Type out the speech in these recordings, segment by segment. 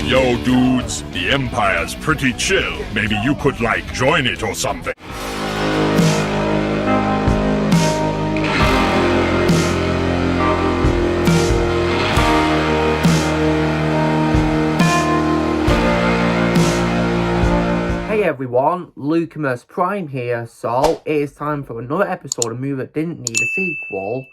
Yo, dudes, the Empire's pretty chill. Maybe you could, like, join it or something. Hey everyone, Lucamus Prime here. So, it is time for another episode of a movie that didn't need a sequel.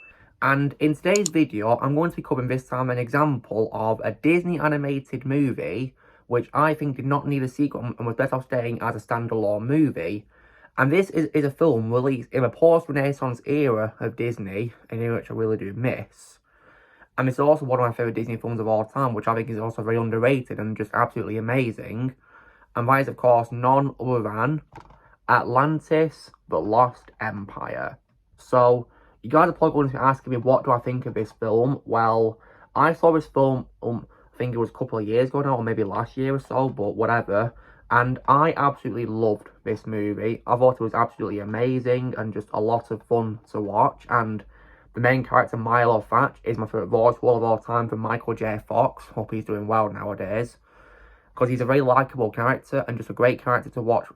And in today's video, I'm going to be covering this time an example of a Disney animated movie which I think did not need a sequel and was better off staying as a standalone movie. And this is a film released in a post-Renaissance era of Disney, an era which I really do miss. And it's also one of my favourite Disney films of all time, which I think is also very underrated and just absolutely amazing. And that is, of course, none other than Atlantis, The Lost Empire. So, you guys are probably going to be asking me, what do I think of this film? Well, I saw this film, I think it was a couple of years ago now, or maybe last year or so, but whatever. And I absolutely loved this movie. I thought it was absolutely amazing and just a lot of fun to watch. And the main character, Milo Thatch, is my favourite voice of all time from Michael J. Fox. Hope he's doing well nowadays, because he's a very likeable character and just a great character to watch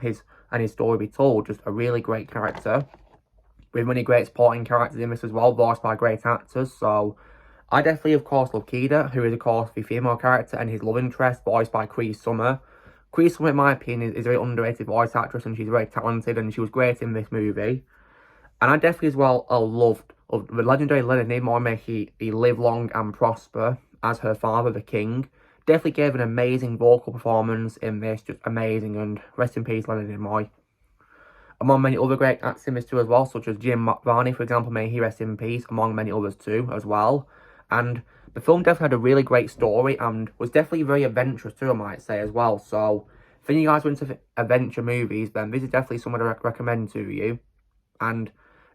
his story be told. Just a really great character with many great supporting characters in this as well, voiced by great actors. So I definitely, of course, love Kida, who is, of course, the female character, and his love interest, voiced by Cree Summer. Cree Summer, in my opinion, is a very underrated voice actress, and she's very talented, and she was great in this movie. And I definitely, as well, loved the legendary Leonard Nimoy. May he live long and prosper as her father, the king. Definitely gave an amazing vocal performance in this, just amazing, and rest in peace, Leonard Nimoy. Among many other great actors in this too as well, such as Jim Varney, for example, may he rest in peace, among many others too as well. And the film definitely had a really great story and was definitely very adventurous too, I might say, as well. So, if any of you guys are into adventure movies, then this is definitely something I recommend to you. And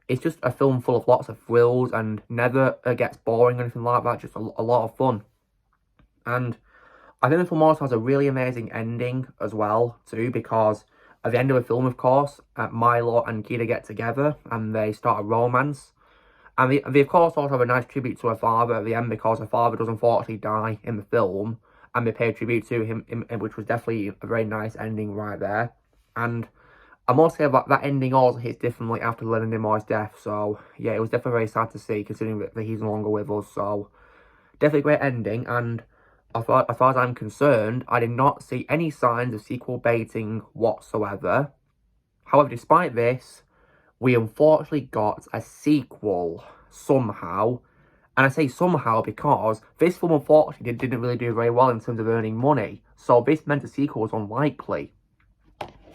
it's just a film full of lots of thrills and never gets boring or anything like that, just a lot of fun. And I think the film also has a really amazing ending as well too, because at the end of the film, of course, Milo and Kida get together and they start a romance. And they of course also have a nice tribute to her father at the end, because her father does unfortunately die in the film, and they pay tribute to him, which was definitely a very nice ending right there. And I must say that ending also hits differently after Leonard Nimoy's death. So yeah, it was definitely very sad to see, considering that he's no longer with us. So definitely a great ending. And as far as I'm concerned, I did not see any signs of sequel baiting whatsoever. However, despite this, we unfortunately got a sequel somehow. And I say somehow because this film unfortunately didn't really do very well in terms of earning money. So this meant a sequel was unlikely.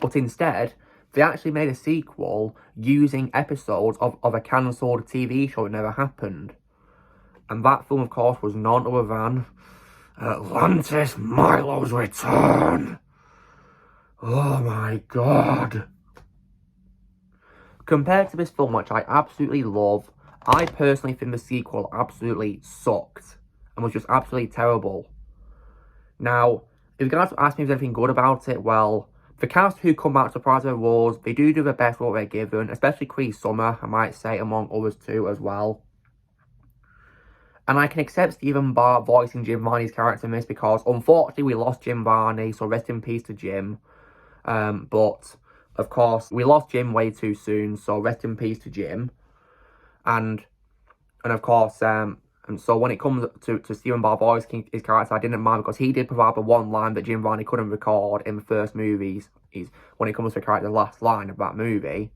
But instead, they actually made a sequel using episodes of a cancelled TV show that never happened. And that film, of course, was none other than Atlantis, Milo's Return. Oh my god. Compared to this film, which I absolutely love, I personally think the sequel absolutely sucked and was just absolutely terrible. Now, if you guys ask me if there's anything good about it, well, the cast who come out to surprise their roles, they do the best what they're given, especially Cree Summer, I might say, among others too as well. And I can accept Stephen Barr voicing Jim Varney's character in this, because unfortunately we lost Jim Varney, so rest in peace to Jim. But of course we lost Jim way too soon, so rest in peace to Jim. And of course, and so when it comes to Stephen Barr voicing his character, I didn't mind, because he did provide the one line that Jim Varney couldn't record in the first movies, is when it comes to the character's last line of that movie.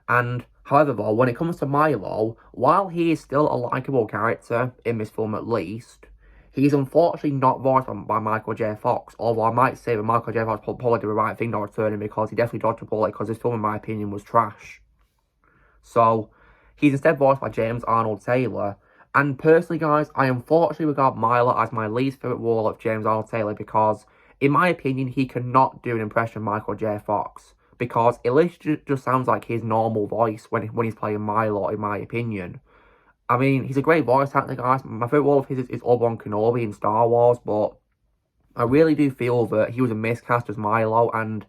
And however, though, when it comes to Milo, while he is still a likeable character, in this film at least, he's unfortunately not voiced by Michael J. Fox, although I might say that Michael J. Fox probably did the right thing not returning, because he definitely dodged a bullet, because this film, in my opinion, was trash. So, he's instead voiced by James Arnold Taylor, and personally, guys, I unfortunately regard Milo as my least favourite role of James Arnold Taylor, because, in my opinion, he cannot do an impression of Michael J. Fox. Because it literally just sounds like his normal voice when he's playing Milo, in my opinion. I mean, he's a great voice actor, guys. My favourite role of his is Obi-Wan Kenobi in Star Wars, but I really do feel that he was a miscast as Milo, and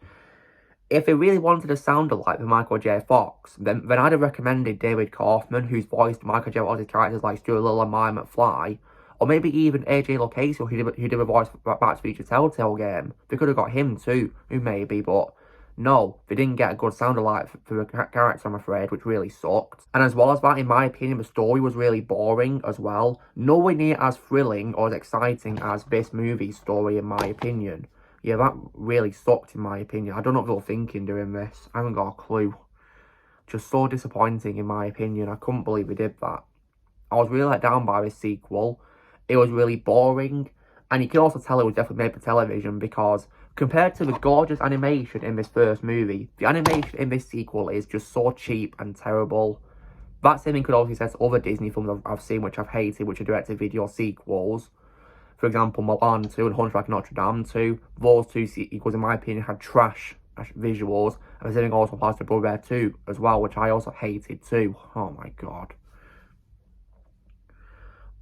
if they really wanted to sound alike with Michael J. Fox, then I'd have recommended David Kaufman, who's voiced Michael J. Fox's characters like Stuart Little and Marty McFly, Or maybe even AJ Lucchese, who did a voice for Back to the Future Telltale game. They could have got him too, who maybe, but no, they didn't get a good sound alike for the character, I'm afraid, which really sucked. And as well as that, in my opinion, the story was really boring as well. Nowhere near as thrilling or as exciting as this movie's story, in my opinion. Yeah, that really sucked, in my opinion. I don't know what they were thinking doing this. I haven't got a clue. Just so disappointing, in my opinion. I couldn't believe they did that. I was really let down by this sequel. It was really boring. And you can also tell it was definitely made for television because compared to the gorgeous animation in this first movie, the animation in this sequel is just so cheap and terrible. That same thing could also be said to other Disney films I've seen which I've hated, which are direct-to-video sequels. For example, Mulan 2 and Hunchback of Notre Dame 2. Those two sequels, in my opinion, had trash visuals. And the same thing also applies to Brother Bear 2 as well, which I also hated too. Oh my god.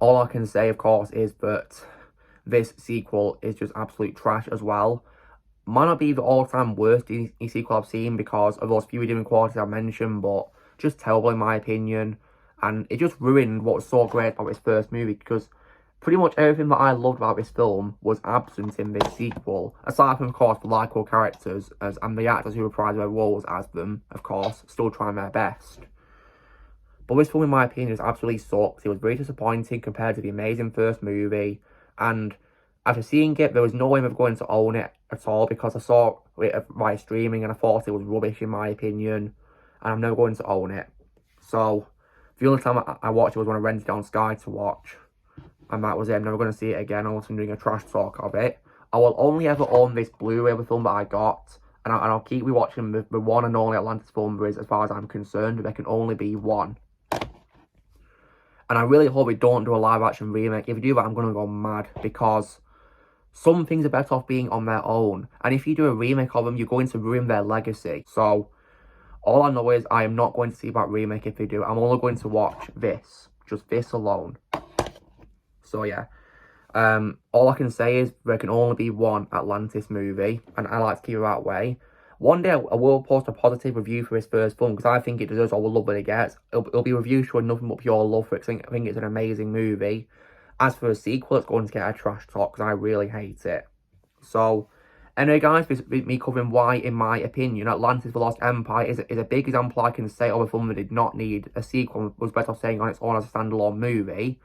All I can say, of course, is that this sequel is just absolute trash as well. Might not be the all-time worst Disney sequel I've seen because of those few redeeming qualities I mentioned, but just terrible in my opinion. And it just ruined what was so great about this first movie because pretty much everything that I loved about this film was absent in this sequel. Aside from, of course, the likeable characters and the actors who reprised their roles as them, of course, still trying their best. But this film, in my opinion, just absolutely sucked. It was very disappointing compared to the amazing first movie. And after seeing it, there was no way of going to own it at all because I saw it via streaming and I thought it was rubbish, in my opinion. And I'm never going to own it. So, the only time I watched it was when I rented it on Sky to watch. And that was it. I'm never going to see it again unless I'm doing a trash talk of it. I will only ever own this Blu-ray of the film that I got. And I'll keep rewatching the one and only Atlantis film there is, as far as I'm concerned. There can only be one. And I really hope we don't do a live-action remake. If you do that, I'm going to go mad. Because some things are better off being on their own. And if you do a remake of them, you're going to ruin their legacy. So, all I know is I am not going to see that remake if they do. I'm only going to watch this. Just this alone. So, yeah. All I can say is there can only be one Atlantis movie. And I like to keep it that way. One day I will post a positive review for his first film because I think it deserves all the love that it gets. It'll be a review showing nothing but pure love for it because I think it's an amazing movie. As for a sequel, it's going to get a trash talk because I really hate it. So, anyway guys, this is me covering why, in my opinion, Atlantis: The Lost Empire is a big example I can say of a film that did not need a sequel, was better off staying on its own as a standalone movie.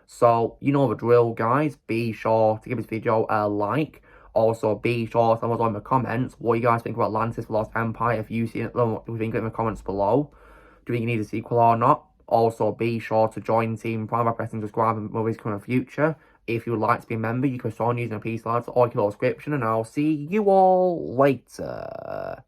So, you know the drill guys, be sure to give this video a like. Also, be sure to tell us in the comments what you guys think about Atlantis: The Lost Empire. If you've seen it, what do you think in the comments below? Do you think you need a sequel or not? Also, be sure to join Team Prime by pressing subscribe and movies coming in the future. If you would like to be a member, you can start using a piece lads or your subscription, and I'll see you all later.